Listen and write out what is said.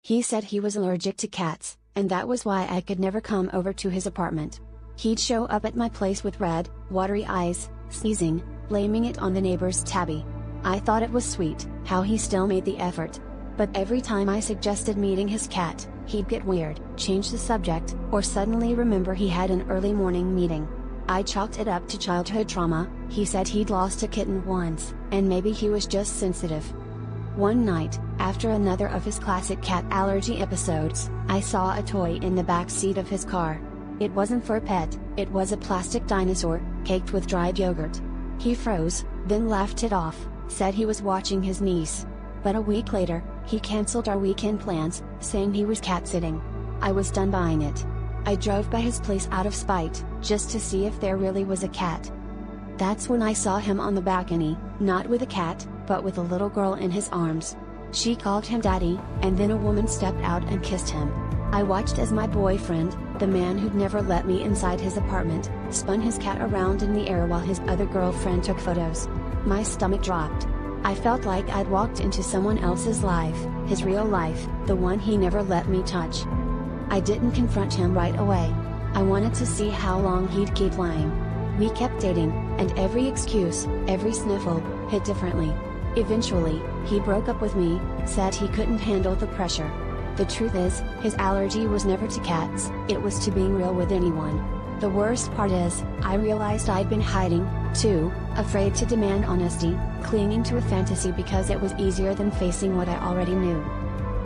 He said he was allergic to cats, and that was why I could never come over to his apartment. He'd show up at my place with red, watery eyes, sneezing, blaming it on the neighbor's tabby. I thought it was sweet, how he still made the effort. But every time I suggested meeting his cat, he'd get weird, change the subject, or suddenly remember he had an early morning meeting. I chalked it up to childhood trauma. He said he'd lost a kitten once, and maybe he was just sensitive. One night, after another of his classic cat allergy episodes, I saw a toy in the back seat of his car. It wasn't for a pet, it was a plastic dinosaur, caked with dried yogurt. He froze, then laughed it off, said he was watching his niece. But a week later, he cancelled our weekend plans, saying he was cat sitting. I was done buying it. I drove by his place out of spite, just to see if there really was a cat. That's when I saw him on the balcony, not with a cat, but with a little girl in his arms. She called him daddy, and then a woman stepped out and kissed him. I watched as my boyfriend, the man who'd never let me inside his apartment, spun his cat around in the air while his other girlfriend took photos. My stomach dropped. I felt like I'd walked into someone else's life, his real life, the one he never let me touch. I didn't confront him right away. I wanted to see how long he'd keep lying. We kept dating, and every excuse, every sniffle, hit differently. Eventually, he broke up with me, said he couldn't handle the pressure. The truth is, his allergy was never to cats, it was to being real with anyone. The worst part is, I realized I'd been hiding, too, afraid to demand honesty, clinging to a fantasy because it was easier than facing what I already knew.